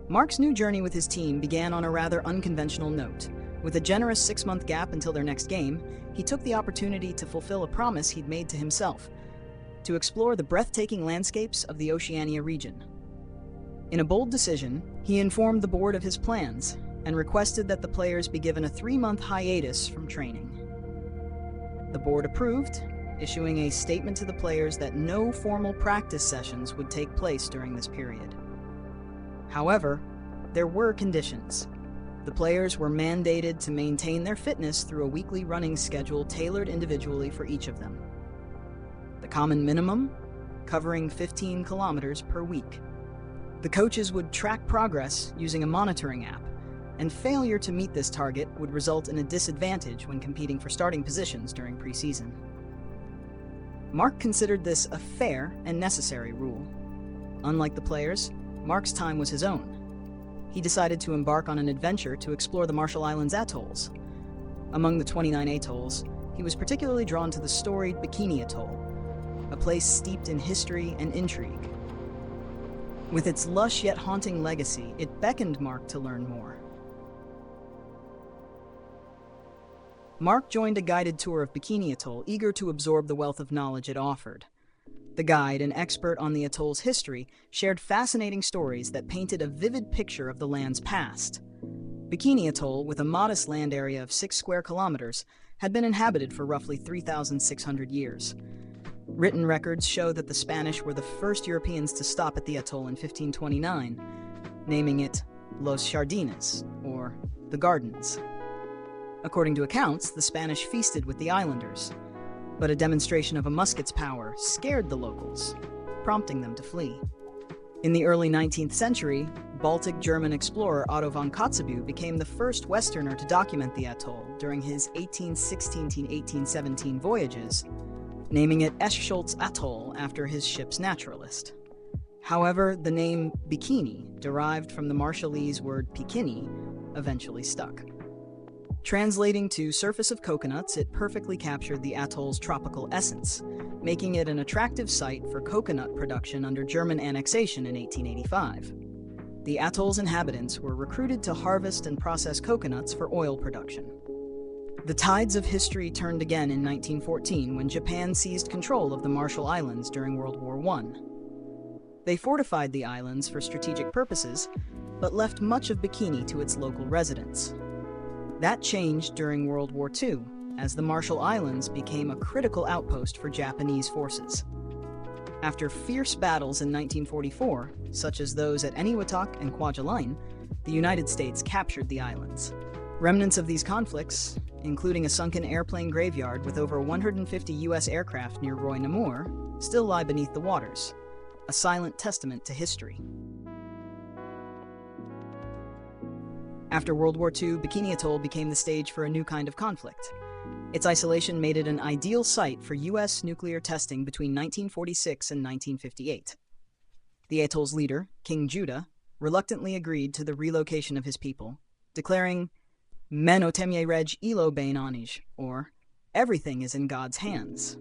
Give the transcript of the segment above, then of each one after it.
Mark's new journey with his team began on a rather unconventional note. With a generous 6-month gap until their next game, he took the opportunity to fulfill a promise he'd made to himself, to explore the breathtaking landscapes of the Oceania region. In a bold decision, he informed the board of his plans and requested that the players be given a 3-month hiatus from training. The board approved, issuing a statement to the players that no formal practice sessions would take place during this period. However, there were conditions. The players were mandated to maintain their fitness through a weekly running schedule tailored individually for each of them. The common minimum, covering 15 kilometers per week. The coaches would track progress using a monitoring app, and failure to meet this target would result in a disadvantage when competing for starting positions during preseason. Mark considered this a fair and necessary rule. Unlike the players, Mark's time was his own. He decided to embark on an adventure to explore the Marshall Islands atolls. Among the 29 atolls, he was particularly drawn to the storied Bikini Atoll, a place steeped in history and intrigue. With its lush yet haunting legacy, it beckoned Mark to learn more. Mark joined a guided tour of Bikini Atoll, eager to absorb the wealth of knowledge it offered. The guide, an expert on the atoll's history, shared fascinating stories that painted a vivid picture of the land's past. Bikini Atoll, with a modest land area of 6 square kilometers, had been inhabited for roughly 3,600 years. Written records show that the Spanish were the first Europeans to stop at the atoll in 1529, naming it Los Jardines, or the Gardens. According to accounts, the Spanish feasted with the islanders, but a demonstration of a musket's power scared the locals, prompting them to flee. In the early 19th century, Baltic German explorer Otto von Kotzebue became the first Westerner to document the atoll during his 1816–1817 voyages, naming it Eschscholtz Atoll after his ship's naturalist. However, the name Bikini, derived from the Marshallese word pikini, eventually stuck. Translating to surface of coconuts, it perfectly captured the atoll's tropical essence, making it an attractive site for coconut production under German annexation in 1885. The atoll's inhabitants were recruited to harvest and process coconuts for oil production. The tides of history turned again in 1914 when Japan seized control of the Marshall Islands during World War I. They fortified the islands for strategic purposes, but left much of Bikini to its local residents. That changed during World War II, as the Marshall Islands became a critical outpost for Japanese forces. After fierce battles in 1944, such as those at Eniwetok and Kwajalein, the United States captured the islands. Remnants of these conflicts, including a sunken airplane graveyard with over 150 U.S. aircraft near Roy Namur, still lie beneath the waters, a silent testament to history. After World War II, Bikini Atoll became the stage for a new kind of conflict. Its isolation made it an ideal site for U.S. nuclear testing between 1946 and 1958. The atoll's leader, King Judah, reluctantly agreed to the relocation of his people, declaring, "Men otemye reg ilo bain anij," or "Everything is in God's hands."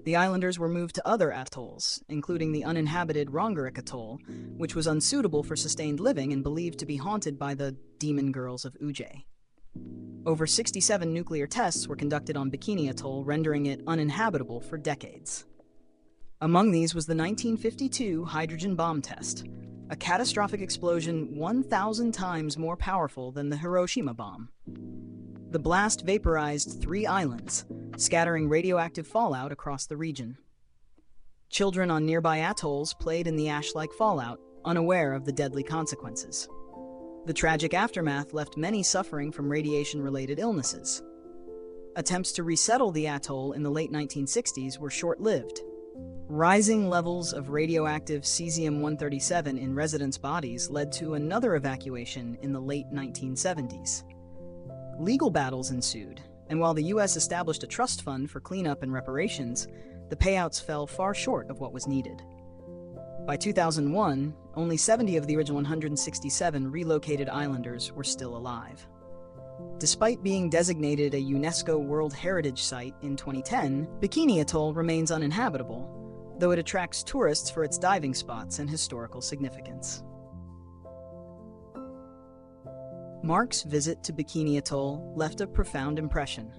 The islanders were moved to other atolls, including the uninhabited Rongerik Atoll, which was unsuitable for sustained living and believed to be haunted by the demon girls of Ujjayi. Over 67 nuclear tests were conducted on Bikini Atoll, rendering it uninhabitable for decades. Among these was the 1952 hydrogen bomb test, a catastrophic explosion 1,000 times more powerful than the Hiroshima bomb. The blast vaporized 3 islands, scattering radioactive fallout across the region. Children on nearby atolls played in the ash-like fallout, unaware of the deadly consequences. The tragic aftermath left many suffering from radiation-related illnesses. Attempts to resettle the atoll in the late 1960s were short-lived. Rising levels of radioactive cesium-137 in residents' bodies led to another evacuation in the late 1970s. Legal battles ensued, and while the U.S. established a trust fund for cleanup and reparations, the payouts fell far short of what was needed. By 2001, only 70 of the original 167 relocated islanders were still alive. Despite being designated a UNESCO World Heritage Site in 2010, Bikini Atoll remains uninhabitable, though it attracts tourists for its diving spots and historical significance. Mark's visit to Bikini Atoll left a profound impression.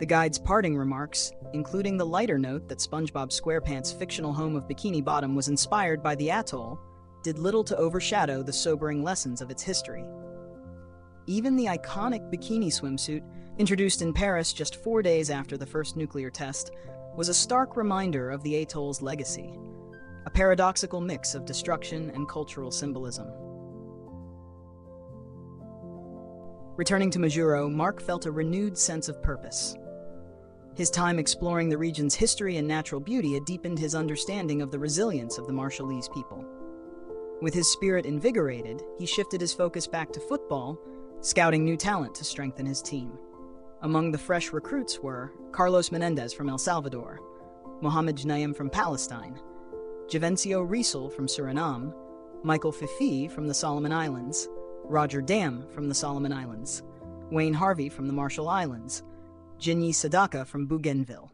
The guide's parting remarks, including the lighter note that SpongeBob SquarePants' fictional home of Bikini Bottom was inspired by the atoll, did little to overshadow the sobering lessons of its history. Even the iconic bikini swimsuit, introduced in Paris just 4 days after the first nuclear test, was a stark reminder of the atoll's legacy, a paradoxical mix of destruction and cultural symbolism. Returning to Majuro, Mark felt a renewed sense of purpose. His time exploring the region's history and natural beauty had deepened his understanding of the resilience of the Marshallese people. With his spirit invigorated, he shifted his focus back to football, scouting new talent to strengthen his team. Among the fresh recruits were Carlos Menendez from El Salvador, Mohamed Jnaim from Palestine, Javencio Riesel from Suriname, Michael Fifi from the Solomon Islands, Roger Dam from the Solomon Islands, Wayne Harvey from the Marshall Islands, Jinyi Sadaka from Bougainville.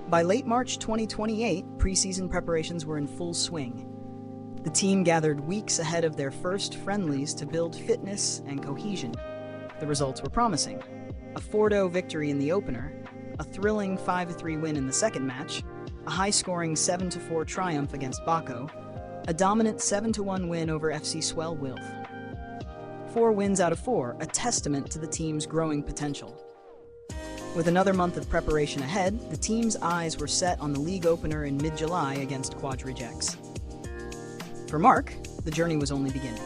By late March 2028, preseason preparations were in full swing. The team gathered weeks ahead of their first friendlies to build fitness and cohesion. The results were promising. A 4-0 victory in the opener, a thrilling 5-3 win in the second match, a high-scoring 7-4 triumph against Baco, a dominant 7-1 win over FC Swell Wilf. 4 wins out of 4, a testament to the team's growing potential. With another month of preparation ahead, the team's eyes were set on the league opener in mid-July against Quad Rejects. For Mark, the journey was only beginning.